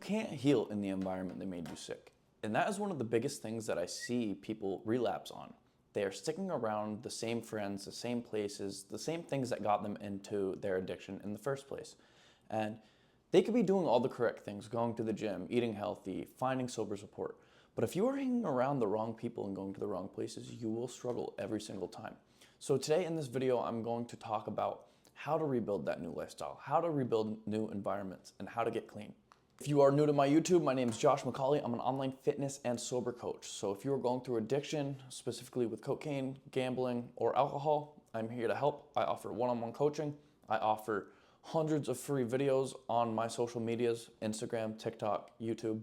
can't heal in the environment that made you sick. And that is one of the biggest things that I see people relapse on. They are sticking around the same friends, the same places, the same things that got them into their addiction in the first place. And they could be doing all the correct things, going to the gym, eating healthy, finding sober support. But if you are hanging around the wrong people and going to the wrong places, you will struggle every single time. So today in this video, I'm going to talk about how to rebuild that new lifestyle, how to rebuild new environments, and how to get clean. If you are new to my YouTube, my name is Josh McCauley. I'm an online fitness and sober coach. So if you are going through addiction, specifically with cocaine, gambling, or alcohol, I'm here to help. I offer one-on-one coaching. I offer hundreds of free videos on my social medias, Instagram, TikTok, YouTube.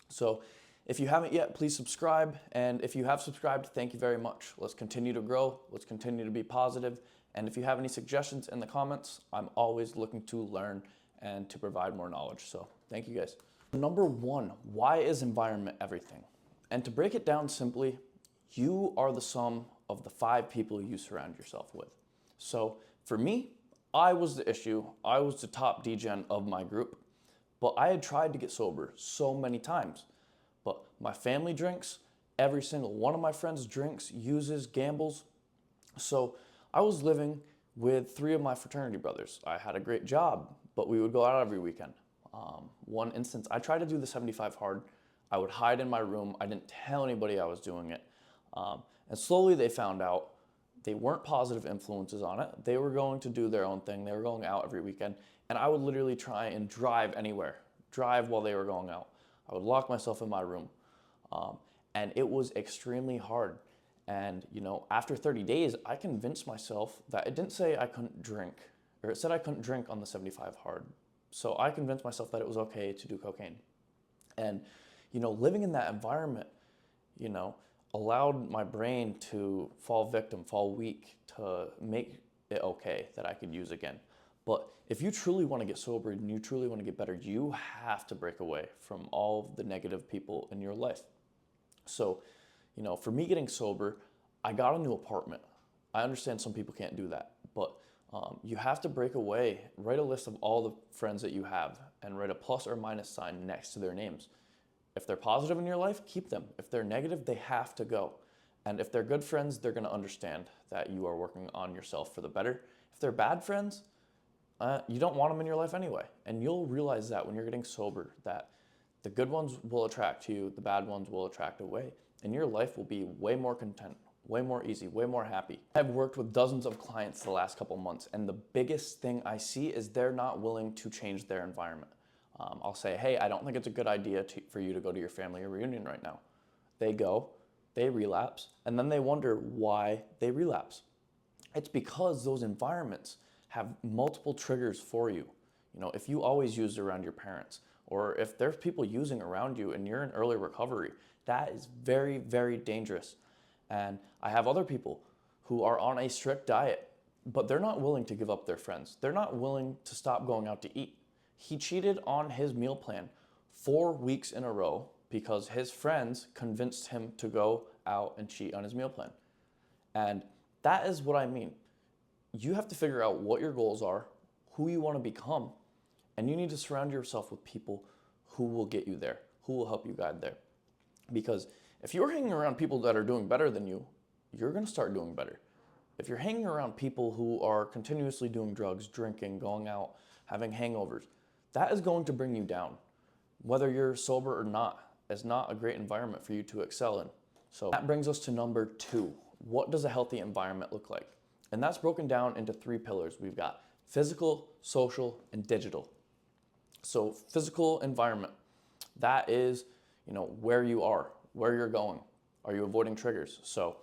So if you haven't yet, please subscribe. And if you have subscribed, thank you very much. Let's continue to grow. Let's continue to be positive. And if you have any suggestions in the comments, I'm always looking to learn and to provide more knowledge. So thank you guys. Number one, why is environment everything? And to break it down simply, you are the sum of the 5 people you surround yourself with. So for me, I was the issue. I was the top degen of my group, but I had tried to get sober so many times. But my family drinks, every single one of my friends drinks, uses, gambles. So I was living with 3 of my fraternity brothers. I had a great job, but we would go out every weekend. One instance, I tried to do the 75 hard. I would hide in my room. I didn't tell anybody I was doing it. And slowly they found out. They weren't positive influences on it. They were going to do their own thing. They were going out every weekend. And I would literally try and drive anywhere, drive while they were going out. I would lock myself in my room. And it was extremely hard. And, you know, after 30 days, I convinced myself that it didn't say I couldn't drink, or it said I couldn't drink on the 75 hard. So I convinced myself that it was okay to do cocaine. And, you know, living in that environment, you know, allowed my brain to fall victim, fall weak, to make it okay that I could use again. But if you truly want to get sober and you truly want to get better, you have to break away from all of the negative people in your life. So, you know, for me getting sober, I got a new apartment. I understand some people can't do that, but you have to break away, write a list of all the friends that you have and write a plus or minus sign next to their names. If they're positive in your life, keep them. If they're negative, they have to go. And if they're good friends, they're gonna understand that you are working on yourself for the better. If they're bad friends, you don't want them in your life anyway. And you'll realize that when you're getting sober, that the good ones will attract you, the bad ones will attract away, and your life will be way more content, way more easy, way more happy. I've worked with dozens of clients the last couple months, and the biggest thing I see is they're not willing to change their environment. I'll say, hey, I don't think it's a good idea for you to go to your family reunion right now. They go, they relapse, and then they wonder why they relapse. It's because those environments have multiple triggers for you. You know, if you always used around your parents, or if there's people using around you and you're in early recovery, that is very, very dangerous. And I have other people who are on a strict diet, but they're not willing to give up their friends. They're not willing to stop going out to eat. He cheated on his meal plan 4 weeks in a row because his friends convinced him to go out and cheat on his meal plan. And that is what I mean. You have to figure out what your goals are, who you want to become, and you need to surround yourself with people who will get you there, who will help you guide there. Because if you're hanging around people that are doing better than you, you're going to start doing better. If you're hanging around people who are continuously doing drugs, drinking, going out, having hangovers, that is going to bring you down. Whether you're sober or not, it's not a great environment for you to excel in. So that brings us to number 2. What does a healthy environment look like? And that's broken down into 3 pillars. We've got physical, social, and digital. So physical environment, that is, you know, where you are, where you're going. Are you avoiding triggers? So,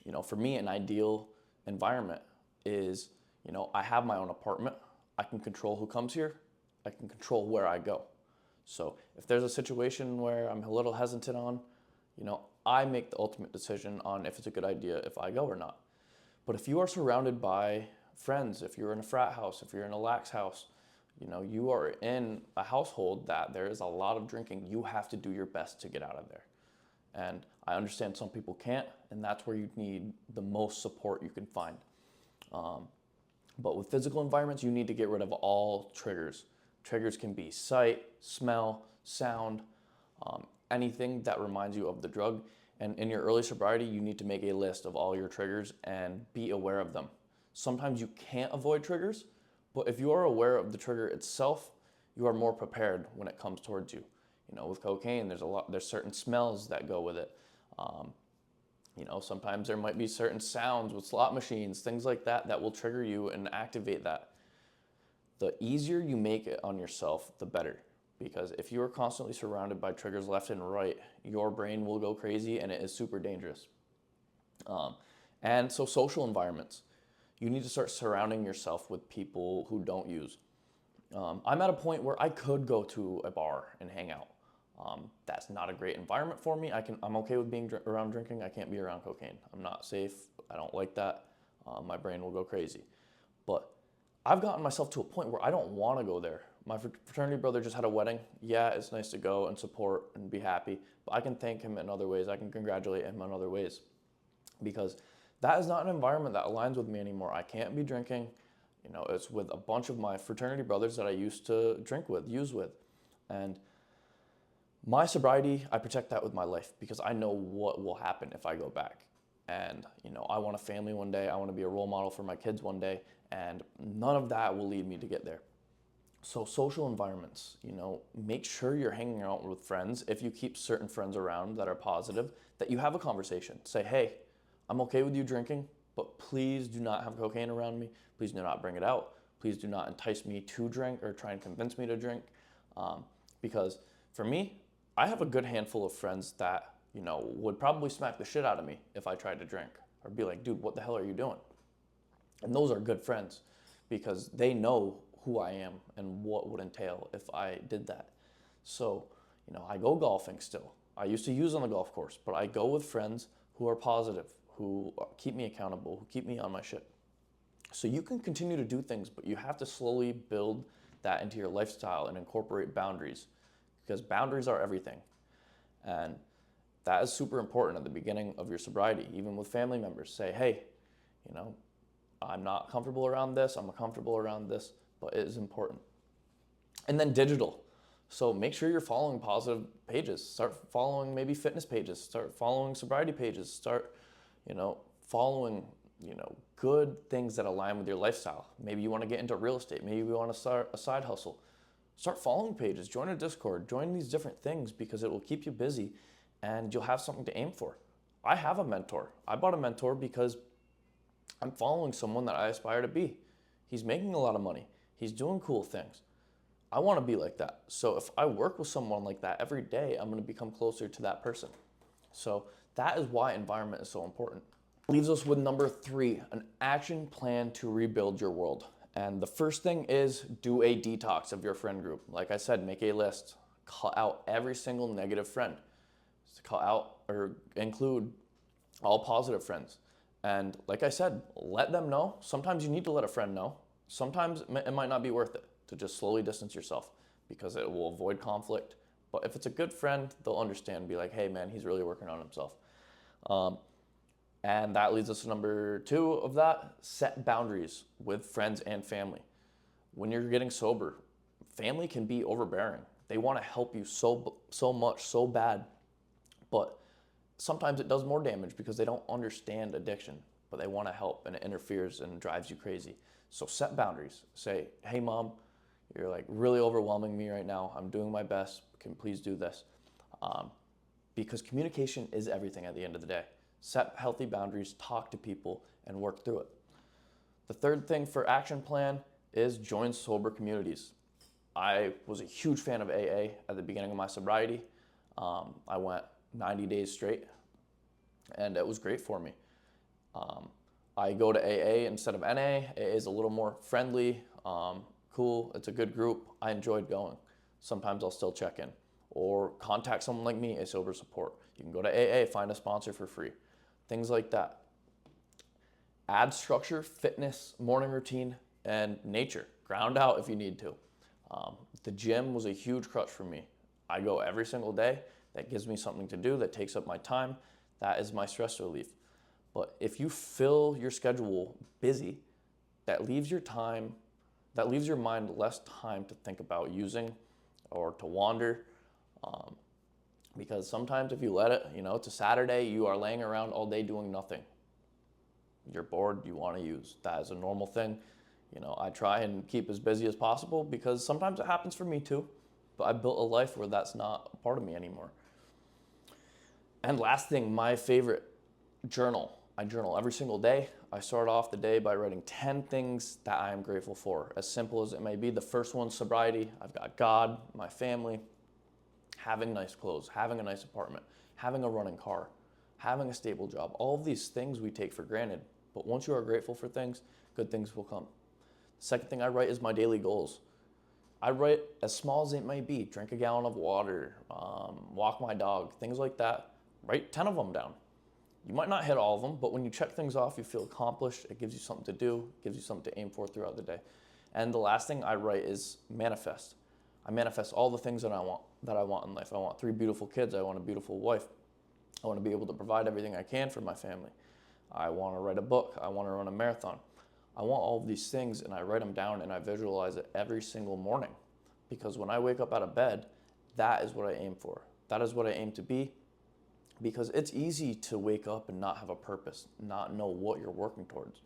you know, for me, an ideal environment is, you know, I have my own apartment. I can control who comes here. I can control where I go. So if there's a situation where I'm a little hesitant on, you know, I make the ultimate decision on if it's a good idea if I go or not. But if you are surrounded by friends, if you're in a frat house, if you're in a lax house, you know, you are in a household that there is a lot of drinking, you have to do your best to get out of there. And I understand some people can't, and that's where you need the most support you can find. But with physical environments, you need to get rid of all triggers. Triggers can be sight, smell, sound, anything that reminds you of the drug. And in your early sobriety, you need to make a list of all your triggers and be aware of them. Sometimes you can't avoid triggers, but if you are aware of the trigger itself, you are more prepared when it comes towards you. With cocaine, there's certain smells that go with it. Sometimes there might be certain sounds with slot machines, things like that, that will trigger you and activate that. The easier you make it on yourself, the better. Because if you are constantly surrounded by triggers left and right, your brain will go crazy and it is super dangerous. And so social environments. You need to start surrounding yourself with people who don't use. I'm at a point where I could go to a bar and hang out. That's not a great environment for me. I'm okay with being around drinking. I can't be around cocaine. I'm not safe. I don't like that. My brain will go crazy. But I've gotten myself to a point where I don't want to go there. My fraternity brother just had a wedding. Yeah, it's nice to go and support and be happy, but I can thank him in other ways. I can congratulate him in other ways, because that is not an environment that aligns with me anymore. I can't be drinking. It's with a bunch of my fraternity brothers that I used to drink with, use with. And my sobriety, I protect that with my life, because I know what will happen if I go back. And, I want a family one day. I want to be a role model for my kids one day. And none of that will lead me to get there. So social environments, make sure you're hanging out with friends. If you keep certain friends around that are positive, that you have a conversation. Say, hey, I'm okay with you drinking, but please do not have cocaine around me. Please do not bring it out. Please do not entice me to drink or try and convince me to drink. Because for me, I have a good handful of friends that, would probably smack the shit out of me if I tried to drink, or be like, dude, what the hell are you doing? And those are good friends, because they know who I am and what would entail if I did that. So, I go golfing still. I used to use on the golf course, but I go with friends who are positive, who keep me accountable, who keep me on my shit. So you can continue to do things, but you have to slowly build that into your lifestyle and incorporate boundaries, because boundaries are everything. And that is super important at the beginning of your sobriety, even with family members. Say, hey, I'm not comfortable around this, I'm comfortable around this, but it is important. And then digital. So make sure you're following positive pages. Start following maybe fitness pages, start following sobriety pages, start, following, good things that align with your lifestyle. Maybe you want to get into real estate. Maybe you want to start a side hustle. Start following pages, join a Discord, join these different things, because it will keep you busy and you'll have something to aim for. I have a mentor. I bought a mentor because I'm following someone that I aspire to be. He's making a lot of money. He's doing cool things. I want to be like that. So if I work with someone like that every day, I'm going to become closer to that person. So that is why environment is so important. Leaves us with number 3, an action plan to rebuild your world. And the first thing is do a detox of your friend group. Like I said, make a list. Cut out every single negative friend. Cut out or include all positive friends. And like I said, let them know. Sometimes you need to let a friend know. Sometimes it might not be worth it to just slowly distance yourself, because it will avoid conflict. But if it's a good friend, they'll understand and be like, hey man, he's really working on himself. And that leads us to number 2 of that: set boundaries with friends and family. When you're getting sober, family can be overbearing. They want to help you so much, so bad, but sometimes it does more damage because they don't understand addiction, but they want to help, and it interferes and drives you crazy. So set boundaries. Say, hey mom, you're like really overwhelming me right now. I'm doing my best. Can you please do this? Because communication is everything at the end of the day. Set healthy boundaries, talk to people, and work through it. The third thing for action plan is join sober communities. I was a huge fan of AA at the beginning of my sobriety. I went 90 days straight, and it was great for me. I go to AA instead of NA. AA is a little more friendly, cool. It's a good group. I enjoyed going. Sometimes I'll still check in or contact someone like me, a sober support. You can go to AA, find a sponsor for free, things like that. Add structure, fitness, morning routine, and nature. Ground out if you need to. The gym was a huge crutch for me. I go every single day. That gives me something to do, that takes up my time. That is my stress relief. But if you fill your schedule busy, that leaves your mind less time to think about using or to wander. Because sometimes if you let it, it's a Saturday, you are laying around all day doing nothing. You're bored, you want to use. That is a normal thing. I try and keep as busy as possible because sometimes it happens for me too. But I built a life where that's not a part of me anymore. And last thing, my favorite, journal. I journal every single day. I start off the day by writing 10 things that I am grateful for. As simple as it may be, the first one, sobriety. I've got God, my family, having nice clothes, having a nice apartment, having a running car, having a stable job. All of these things we take for granted. But once you are grateful for things, good things will come. The second thing I write is my daily goals. I write as small as it may be, drink a gallon of water, walk my dog, things like that. Write 10 of them down. You might not hit all of them, but when you check things off, you feel accomplished. It gives you something to do, gives you something to aim for throughout the day. And the last thing I write is manifest. I manifest all the things that I want in life. I want 3 beautiful kids. I want a beautiful wife. I want to be able to provide everything I can for my family. I want to write a book. I want to run a marathon. I want all of these things, and I write them down and I visualize it every single morning. Because when I wake up out of bed, that is what I aim for. That is what I aim to be. Because it's easy to wake up and not have a purpose, not know what you're working towards.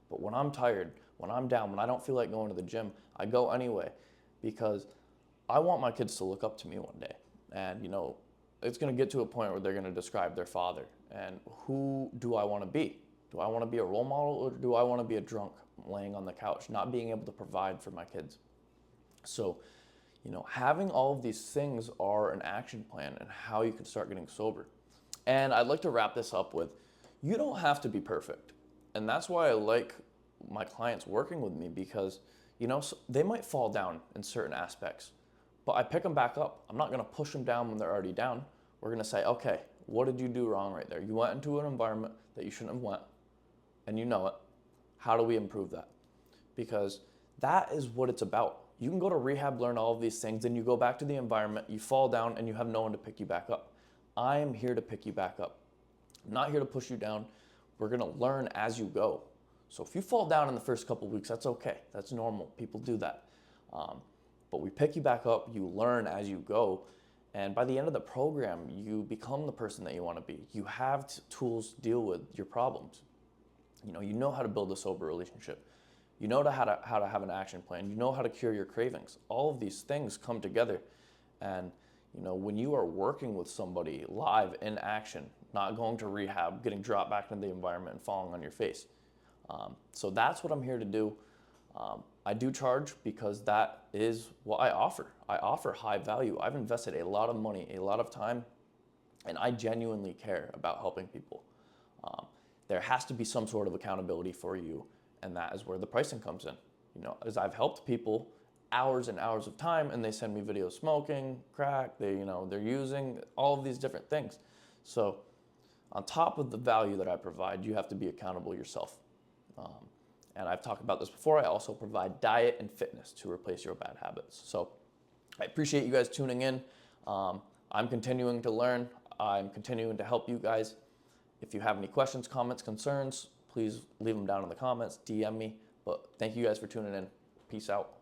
But when I'm tired, when I'm down, when I don't feel like going to the gym, I go anyway because I want my kids to look up to me one day. And, it's going to get to a point where they're going to describe their father. And who do I want to be? Do I want to be a role model, or do I want to be a drunk laying on the couch, not being able to provide for my kids? So, having all of these things are an action plan and how you can start getting sober. And I'd like to wrap this up with, you don't have to be perfect. And that's why I like my clients working with me because, they might fall down in certain aspects, but I pick them back up. I'm not going to push them down when they're already down. We're going to say, okay, what did you do wrong right there? You went into an environment that you shouldn't have went, and you know it. How do we improve that? Because that is what it's about. You can go to rehab, learn all of these things, then you go back to the environment, you fall down, and you have no one to pick you back up. I am here to pick you back up. I'm not here to push you down. We're going to learn as you go. So if you fall down in the first couple of weeks, that's okay. That's normal. People do that. But we pick you back up. You learn as you go. And by the end of the program, you become the person that you want to be. You have tools to deal with your problems. You know how to build a sober relationship. You know how to have an action plan. You know how to cure your cravings. All of these things come together. And when you are working with somebody live in action, not going to rehab, getting dropped back into the environment and falling on your face. So that's what I'm here to do. I do charge because that is what I offer. I offer high value. I've invested a lot of money, a lot of time, and I genuinely care about helping people. There has to be some sort of accountability for you, and that is where the pricing comes in. As I've helped people hours and hours of time, and they send me videos smoking, crack, they're using all of these different things. So on top of the value that I provide, you have to be accountable yourself. And I've talked about this before. I also provide diet and fitness to replace your bad habits. So I appreciate you guys tuning in. I'm continuing to learn. I'm continuing to help you guys. If you have any questions, comments, concerns, please leave them down in the comments, DM me. But thank you guys for tuning in. Peace out.